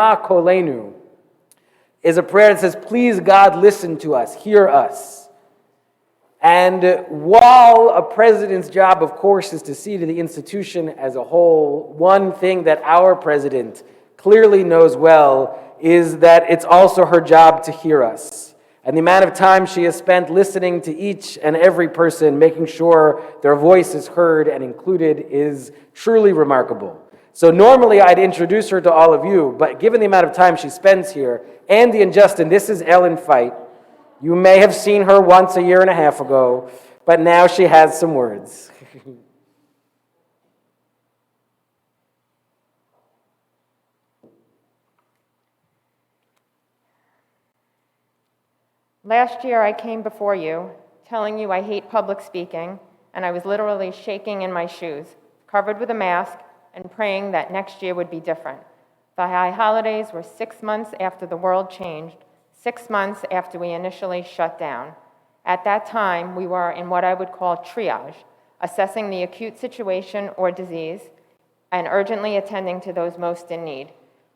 Kolenu is a prayer that says, please God, listen to us, hear us. And while a president's job, of course, is to see to the institution as a whole, one thing that our president clearly knows well is that it's also her job to hear us. And the amount of time she has spent listening to each and every person, making sure their voice is heard and included, is truly remarkable. So normally I'd introduce her to all of you, but given the amount of time she spends here, Andy and Justin, this is Ellen Feit. You may have seen her once a year and a half ago, but now she has some words. Last year I came before you, telling you I hate public speaking, and I was literally shaking in my shoes, covered with a mask, and praying that next year would be different. The high holidays were 6 months after the world changed, 6 months after we initially shut down. At that time, we were in what I would call triage, assessing the acute situation or disease and urgently attending to those most in need.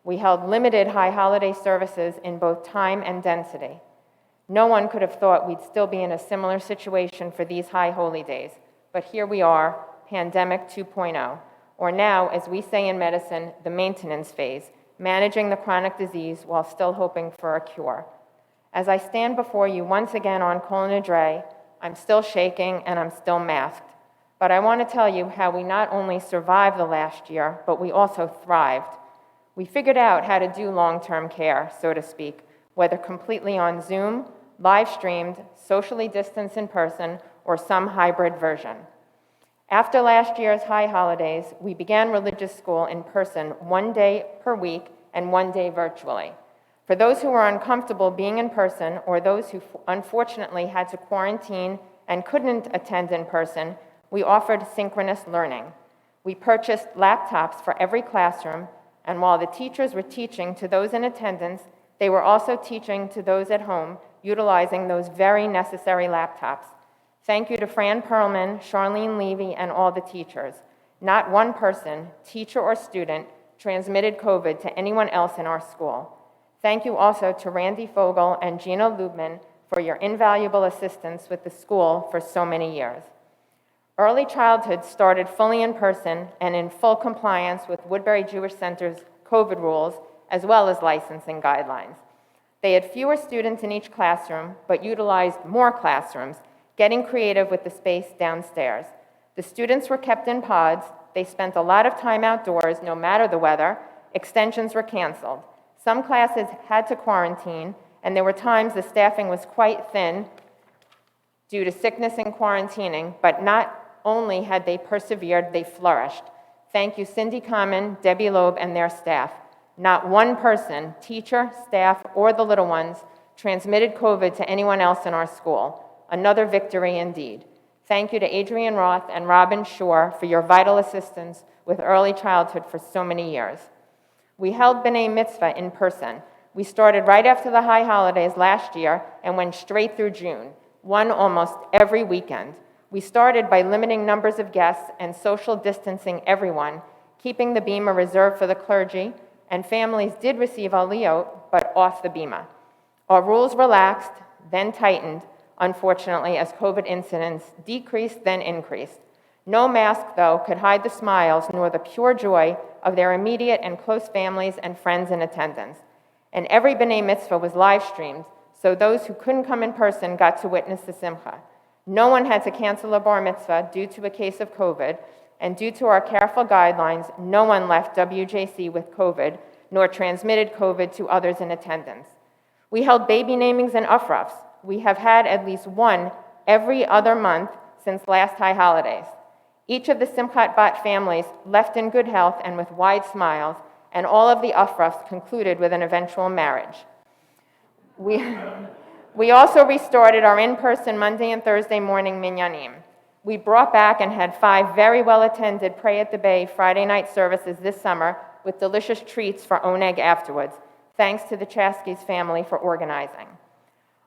We held limited high holiday services in both time and density. No one could have thought we'd still be in a similar situation for these high holy days, but here we are, pandemic 2.0, or now, as we say in medicine, the maintenance phase, managing the chronic disease while still hoping for a cure. As I stand before you once again on Kol Nidre, I'm still shaking and I'm still masked. But I want to tell you how we not only survived the last year, but we also thrived. We figured out how to do long-term care, so to speak, whether completely on Zoom, live-streamed, socially distanced in person, or some hybrid version. After last year's high holidays, we began religious school in person 1 day per week and 1 day virtually. For those who were uncomfortable being in person or those who unfortunately had to quarantine and couldn't attend in person, we offered synchronous learning. We purchased laptops for every classroom, and while the teachers were teaching to those in attendance, they were also teaching to those at home, utilizing those very necessary laptops. Thank you to Fran Perlman, Charlene Levy, and all the teachers. Not one person, teacher or student, transmitted COVID to anyone else in our school. Thank you also to Randy Fogel and Gina Lubman for your invaluable assistance with the school for so many years. Early childhood started fully in person and in full compliance with Woodbury Jewish Center's COVID rules, as well as licensing guidelines. They had fewer students in each classroom, but utilized more classrooms, getting creative with the space downstairs. The students were kept in pods. They spent a lot of time outdoors, no matter the weather. Extensions were canceled. Some classes had to quarantine, and there were times the staffing was quite thin due to sickness and quarantining, but not only had they persevered, they flourished. Thank you, Cindy Common, Debbie Loeb, and their staff. Not one person, teacher, staff, or the little ones, transmitted COVID to anyone else in our school. Another victory indeed. Thank you to Adrienne Roth and Robin Shore for your vital assistance with early childhood for so many years. We held B'nai Mitzvah in person. We started right after the high holidays last year and went straight through June, one almost every weekend. We started by limiting numbers of guests and social distancing everyone, keeping the bima reserved for the clergy, and families did receive aliyot, but off the bima. Our rules relaxed, then tightened, unfortunately, as COVID incidents decreased, then increased. No mask, though, could hide the smiles nor the pure joy of their immediate and close families and friends in attendance. And every B'nai Mitzvah was live-streamed, so those who couldn't come in person got to witness the simcha. No one had to cancel a bar mitzvah due to a case of COVID, and due to our careful guidelines, no one left WJC with COVID, nor transmitted COVID to others in attendance. We held baby namings and ufrafs. We have had at least one every other month since last high holidays. Each of the Simchat Bat families left in good health and with wide smiles, and all of the ufrafs concluded with an eventual marriage. We also restarted our in-person Monday and Thursday morning minyanim. We brought back and had 5 very well-attended Pray at the Bay Friday night services this summer with delicious treats for oneg afterwards. Thanks to the Chaskey's family for organizing.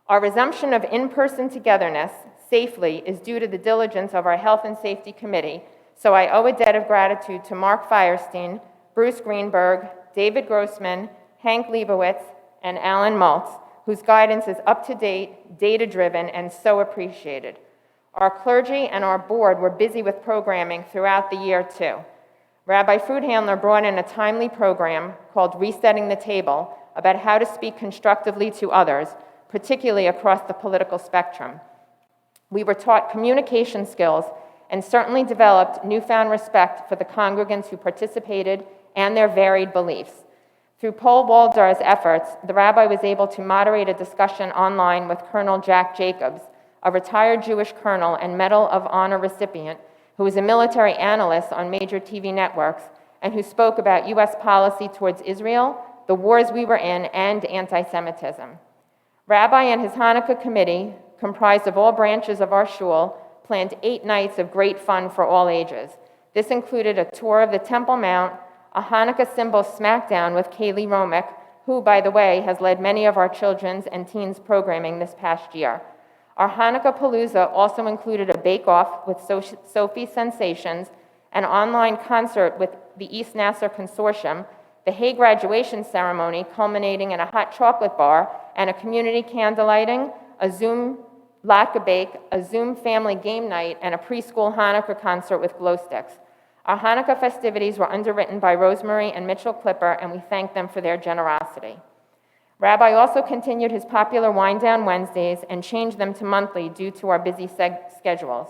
Our resumption of in-person togetherness safely is due to the diligence of our Health and Safety Committee, so I owe a debt of gratitude to Mark Firestein, Bruce Greenberg, David Grossman, Hank Leibowitz, and Alan Maltz, whose guidance is up-to-date, data-driven, and so appreciated. Our clergy and our board were busy with programming throughout the year, too. Rabbi Fruithandler brought in a timely program called Resetting the Table about how to speak constructively to others, particularly across the political spectrum. We were taught communication skills and certainly developed newfound respect for the congregants who participated and their varied beliefs. Through Paul Waldar's efforts, the rabbi was able to moderate a discussion online with Colonel Jack Jacobs, a retired Jewish colonel and Medal of Honor recipient who was a military analyst on major TV networks and who spoke about U.S. policy towards Israel, the wars we were in, and anti-Semitism. Rabbi and his Hanukkah committee, comprised of all branches of our shul, planned 8 nights of great fun for all ages. This included a tour of the Temple Mount, a Hanukkah symbol smackdown with Kaylee Romick, who, by the way, has led many of our children's and teens' programming this past year. Our Hanukkah Palooza also included a bake-off with Sophie Sensations, an online concert with the East Nasser Consortium, the Hay graduation ceremony culminating in a hot chocolate bar, and a community candlelighting, a Zoom latke bake, a Zoom family game night, and a preschool Hanukkah concert with glow sticks. Our Hanukkah festivities were underwritten by Rosemary and Mitchell Clipper, and we thank them for their generosity. Rabbi also continued his popular Wind Down Wednesdays and changed them to monthly due to our busy schedules.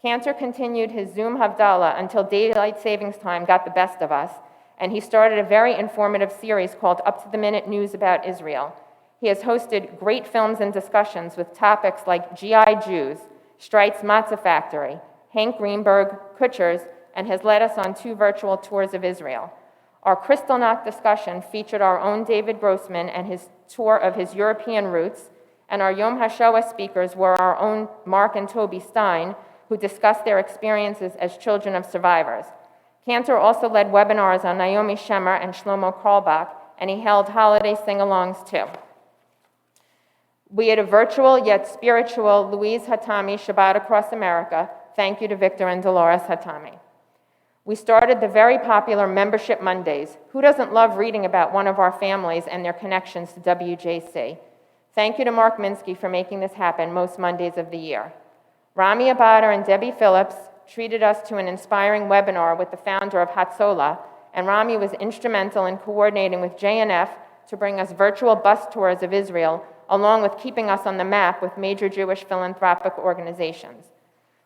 Cantor continued his Zoom Havdalah until daylight savings time got the best of us, and he started a very informative series called Up to the Minute News about Israel. He has hosted great films and discussions with topics like GI Jews, Streit's Matzah Factory, Hank Greenberg, Kutcher's, and has led us on 2 virtual tours of Israel. Our Kristallnacht discussion featured our own David Grossman and his tour of his European roots, and our Yom HaShoah speakers were our own Mark and Toby Stein, who discussed their experiences as children of survivors. Cantor also led webinars on Naomi Shemer and Shlomo Karlbach, and he held holiday sing-alongs too. We had a virtual yet spiritual Louise Hatami Shabbat Across America. Thank you to Victor and Dolores Hatami. We started the very popular Membership Mondays. Who doesn't love reading about one of our families and their connections to WJC? Thank you to Mark Minsky for making this happen most Mondays of the year. Rami Abada and Debbie Phillips treated us to an inspiring webinar with the founder of Hatzolah, and Rami was instrumental in coordinating with JNF to bring us virtual bus tours of Israel, along with keeping us on the map with major Jewish philanthropic organizations.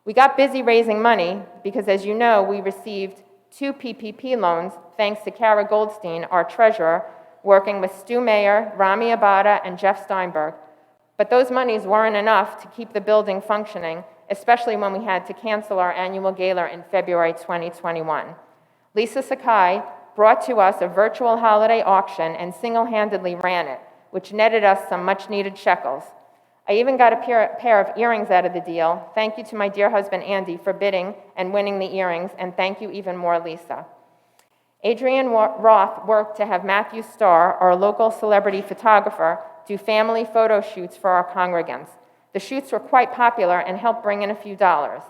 We got busy raising money because, as you know, we received 2 PPP loans thanks to Kara Goldstein, our treasurer, working with Stu Mayer, Rami Abada, and Jeff Steinberg. But those monies weren't enough to keep the building functioning, especially when we had to cancel our annual gala in February 2021. Lisa Sakai brought to us a virtual holiday auction and single-handedly ran it, which netted us some much-needed shekels. I even got a pair of earrings out of the deal. Thank you to my dear husband, Andy, for bidding and winning the earrings, and thank you even more, Lisa. Adrian Roth worked to have Matthew Starr, our local celebrity photographer, do family photo shoots for our congregants. The shoots were quite popular and helped bring in a few dollars.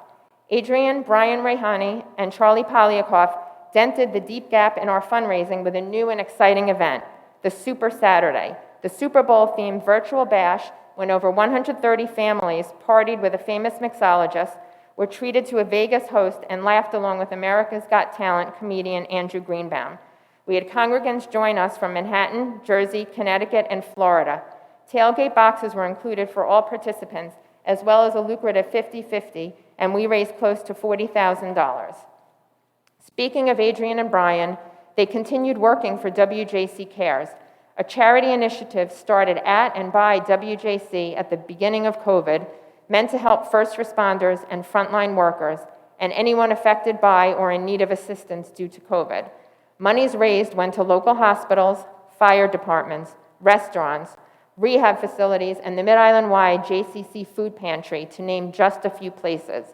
Adrian, Brian Rehani, and Charlie Polyakov dented the deep gap in our fundraising with a new and exciting event, the Super Saturday, the Super Bowl-themed virtual bash when over 130 families partied with a famous mixologist, were treated to a Vegas host, and laughed along with America's Got Talent comedian Andrew Greenbaum. We had congregants join us from Manhattan, Jersey, Connecticut, and Florida. Tailgate boxes were included for all participants, as well as a lucrative 50-50, and we raised close to $40,000. Speaking of Adrian and Brian, they continued working for WJC Cares, a charity initiative started at and by WJC at the beginning of COVID, meant to help first responders and frontline workers and anyone affected by or in need of assistance due to COVID. Monies raised went to local hospitals, fire departments, restaurants, rehab facilities, and the Mid-Island-wide JCC food pantry, to name just a few places.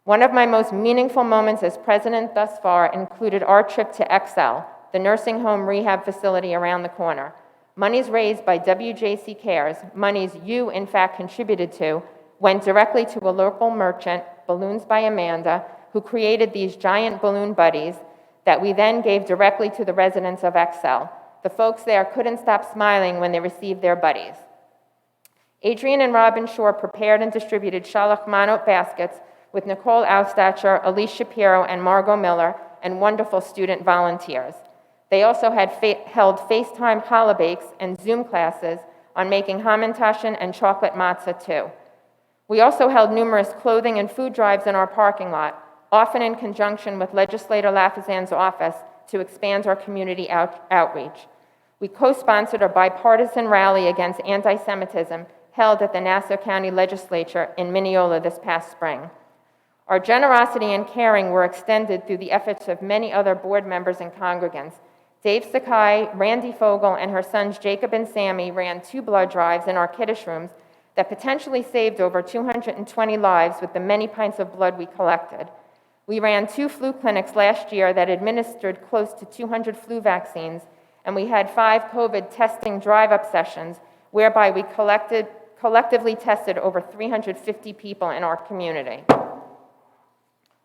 One of my most meaningful moments as president thus far included our trip to Excel, the nursing home rehab facility around the corner. Monies raised by WJC Cares, monies you in fact contributed to, went directly to a local merchant, Balloons by Amanda, who created these giant balloon buddies that we then gave directly to the residents of Excel. The folks there couldn't stop smiling when they received their buddies. Adrian and Robin Shore prepared and distributed Shalach Manot baskets with Nicole Austacher, Elise Shapiro, and Margot Miller, and wonderful student volunteers. They also had held FaceTime challah bakes and Zoom classes on making hamantashen and chocolate matzah too. We also held numerous clothing and food drives in our parking lot, often in conjunction with Legislator Lafazan's office to expand our community outreach. We co-sponsored a bipartisan rally against anti-Semitism held at the Nassau County Legislature in Mineola this past spring. Our generosity and caring were extended through the efforts of many other board members and congregants. Dave Sakai, Randy Fogel, and her sons Jacob and Sammy ran 2 blood drives in our kiddush rooms that potentially saved over 220 lives with the many pints of blood we collected. We ran 2 flu clinics last year that administered close to 200 flu vaccines, and we had 5 COVID testing drive-up sessions whereby we collectively tested over 350 people in our community.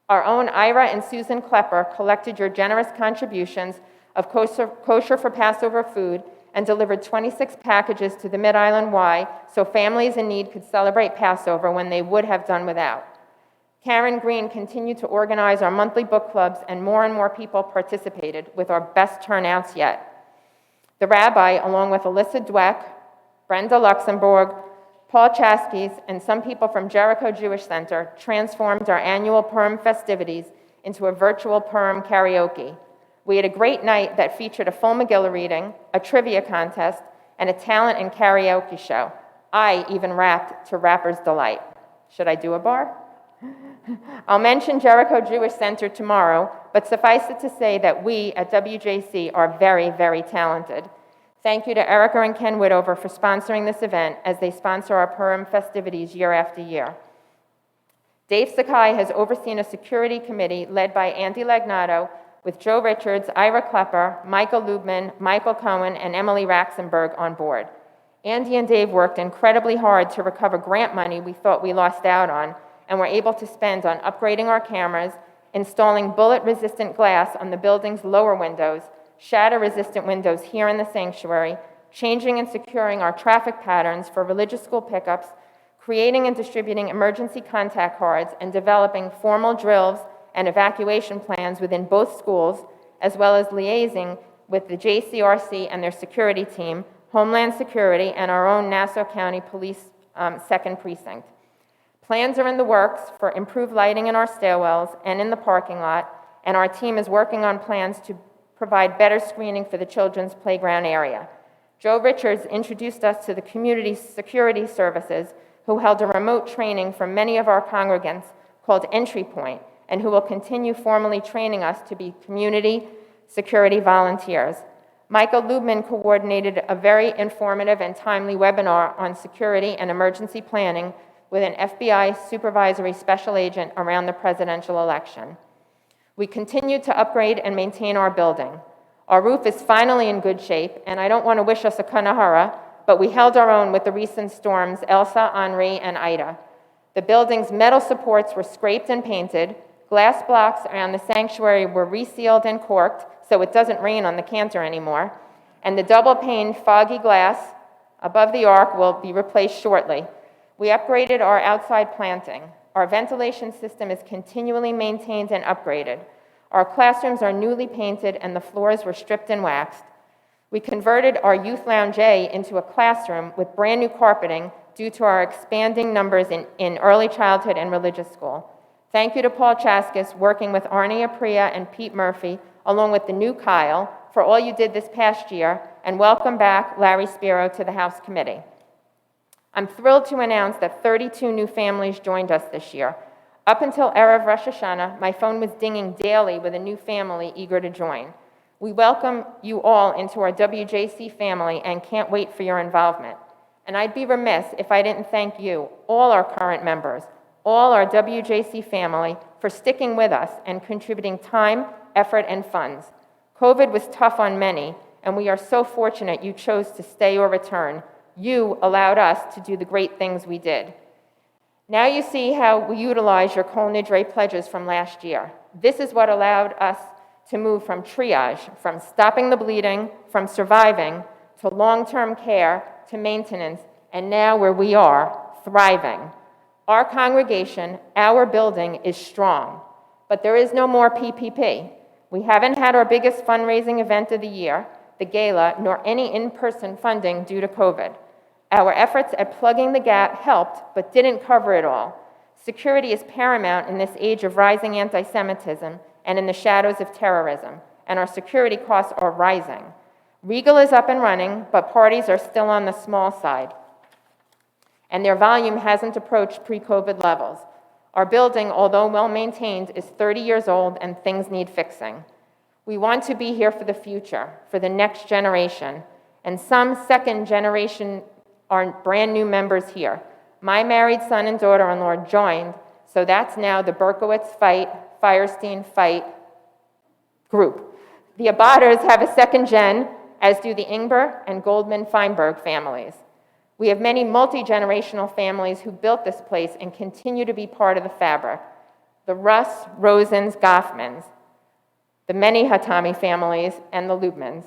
Our own Ira and Susan Klepper collected your generous contributions of kosher for Passover food and delivered 26 packages to the Mid-Island Y so families in need could celebrate Passover when they would have done without. Karen Green continued to organize our monthly book clubs, and more people participated with our best turnouts yet. The rabbi, along with Alyssa Dweck, Brenda Luxembourg, Paul Chaskis, and some people from Jericho Jewish Center transformed our annual Purim festivities into a virtual Purim karaoke. We had a great night that featured a full Megillah reading, a trivia contest, and a talent and karaoke show. I even rapped to Rapper's Delight. Should I do a bar? I'll mention Jericho Jewish Center tomorrow, but suffice it to say that we at WJC are very, very talented. Thank you to Erica and Ken Widover for sponsoring this event as they sponsor our Purim festivities year after year. Dave Sakai has overseen a security committee led by Andy Lagnato with Joe Richards, Ira Klepper, Michael Lubman, Michael Cohen, and Emily Raxenberg on board. Andy and Dave worked incredibly hard to recover grant money we thought we lost out on, and were able to spend on upgrading our cameras, installing bullet-resistant glass on the building's lower windows, shatter-resistant windows here in the sanctuary, changing and securing our traffic patterns for religious school pickups, creating and distributing emergency contact cards, and developing formal drills and evacuation plans within both schools, as well as liaising with the JCRC and their security team, Homeland Security, and our own Nassau County Police 2nd Precinct. Plans are in the works for improved lighting in our stairwells and in the parking lot, and our team is working on plans to provide better screening for the children's playground area. Joe Richards introduced us to the Community Security Services, who held a remote training for many of our congregants called Entry Point, and who will continue formally training us to be community security volunteers. Michael Lubman coordinated a very informative and timely webinar on security and emergency planning with an FBI supervisory special agent around the presidential election. We continue to upgrade and maintain our building. Our roof is finally in good shape, and I don't want to wish us a Kanahara, but we held our own with the recent storms Elsa, Henri, and Ida. The building's metal supports were scraped and painted, glass blocks around the sanctuary were resealed and corked so it doesn't rain on the cantor anymore, and the double-paned foggy glass above the ark will be replaced shortly. We upgraded our outside planting. Our ventilation system is continually maintained and upgraded. Our classrooms are newly painted and the floors were stripped and waxed. We converted our youth lounge A into a classroom with brand new carpeting due to our expanding numbers in early childhood and religious school. Thank you to Paul Chaskis, working with Arnie Apria and Pete Murphy, along with the new Kyle, for all you did this past year, and welcome back Larry Spiro to the House Committee. I'm thrilled to announce that 32 new families joined us this year. Up until Erev Rosh Hashanah, my phone was dinging daily with a new family eager to join. We welcome you all into our WJC family and can't wait for your involvement. And I'd be remiss if I didn't thank you, all our current members, all our WJC family, for sticking with us and contributing time, effort, and funds. COVID was tough on many, and we are so fortunate you chose to stay or return. You allowed us to do the great things we did. Now you see how we utilize your Kol Nidre pledges from last year. This is what allowed us to move from triage, from stopping the bleeding, from surviving, to long-term care, to maintenance, and now where we are, thriving. Our congregation, our building is strong, but there is no more PPP. We haven't had our biggest fundraising event of the year, the gala, nor any in-person funding due to COVID. Our efforts at plugging the gap helped, but didn't cover it all. Security is paramount in this age of rising anti-Semitism and in the shadows of terrorism, and our security costs are rising. Regal is up and running, but parties are still on the small side, and their volume hasn't approached pre-COVID levels. Our building, although well-maintained, is 30 years old and things need fixing. We want to be here for the future, for the next generation, and some second generation are brand new members here. My married son and daughter-in-law joined, so that's now the Berkowitz Feit, Firestein Feit group. The Abatters have a second gen, as do the Ingber and Goldman Feinberg families. We have many multi-generational families who built this place and continue to be part of the fabric. The Russ, Rosens, Goffmans, the many Hatami families, and the Lubmans,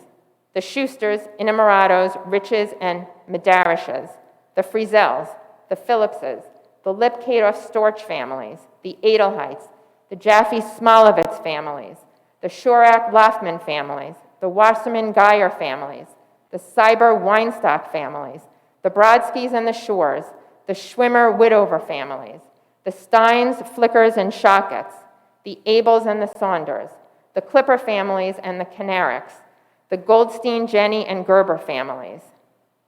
the Schusters, Inamoratos, Riches, and Medarishes, the Friezells, the Phillipses, the Lipkadoff-Storch families, the Edelheits, the Jaffe-Smolovitz families, the Shurak-Loftman families, the Wasserman-Geyer families, the Cyber-Weinstock families, the Brodskys and the Shores, the Schwimmer-Widover families, the Steins, Flickers, and Shockets, the Abels and the Saunders, the Clipper families and the Canaricks, the Goldstein, Jenny, and Gerber families,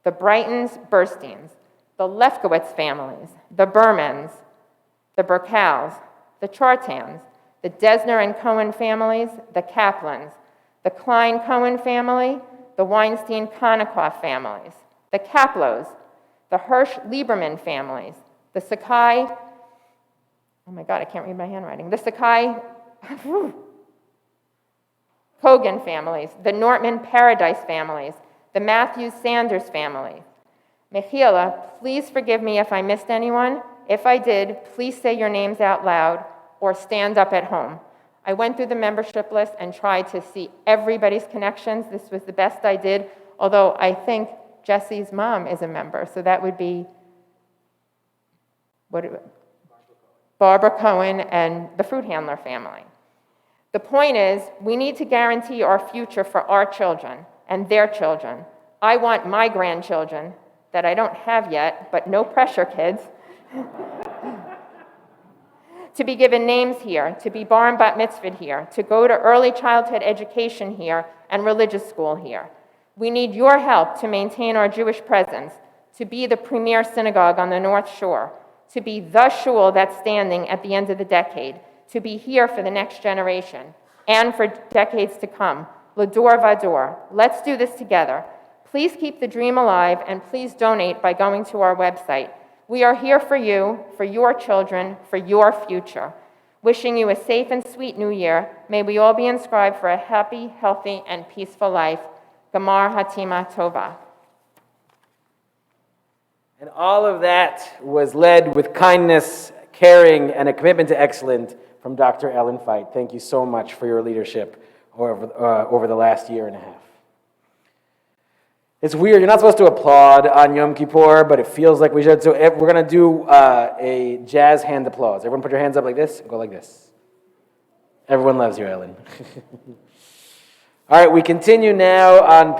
the Brightons, Bursteins, the Lefkowitz families, the Bermans, the Burkows, the Chartans, the Desner and Cohen families, the Kaplans, the Klein-Cohen family, the Weinstein-Konikoff families, the Kaplos, the Hirsch-Lieberman families, the Sakai, oh my God, I can't read my handwriting, the Sakai Kogan families, the Nortman Paradise families, the Matthews-Sanders family. Michaela, please forgive me if I missed anyone. If I did, please say your names out loud or stand up at home. I went through the membership list and tried to see everybody's connections. This was the best I did, although I think Jesse's mom is a member, so that would be Barbara Cohen and the Fruit Handler family. The point is, we need to guarantee our future for our children and their children. I want my grandchildren, that I don't have yet, but no pressure, kids, to be given names here, to be bar and bat mitzvahed here, to go to early childhood education here and religious school here. We need your help to maintain our Jewish presence, to be the premier synagogue on the North Shore, to be the shul that's standing at the end of the decade, to be here for the next generation and for decades to come. L'dor vador. Let's do this together. Please keep the dream alive and please donate by going to our website. We are here for you, for your children, for your future. Wishing you a safe and sweet new year. May we all be inscribed for a happy, healthy, and peaceful life. Gamar Hatima Tova. And all of that was led with kindness, caring, and a commitment to excellence from Dr. Ellen Feit. Thank you so much for your leadership over the last year and a half. It's weird, you're not supposed to applaud on Yom Kippur, but it feels like we should. So we're going to do a jazz hand applause. Everyone put your hands up like this, and go like this. Everyone loves you, Ellen. All right, we continue now on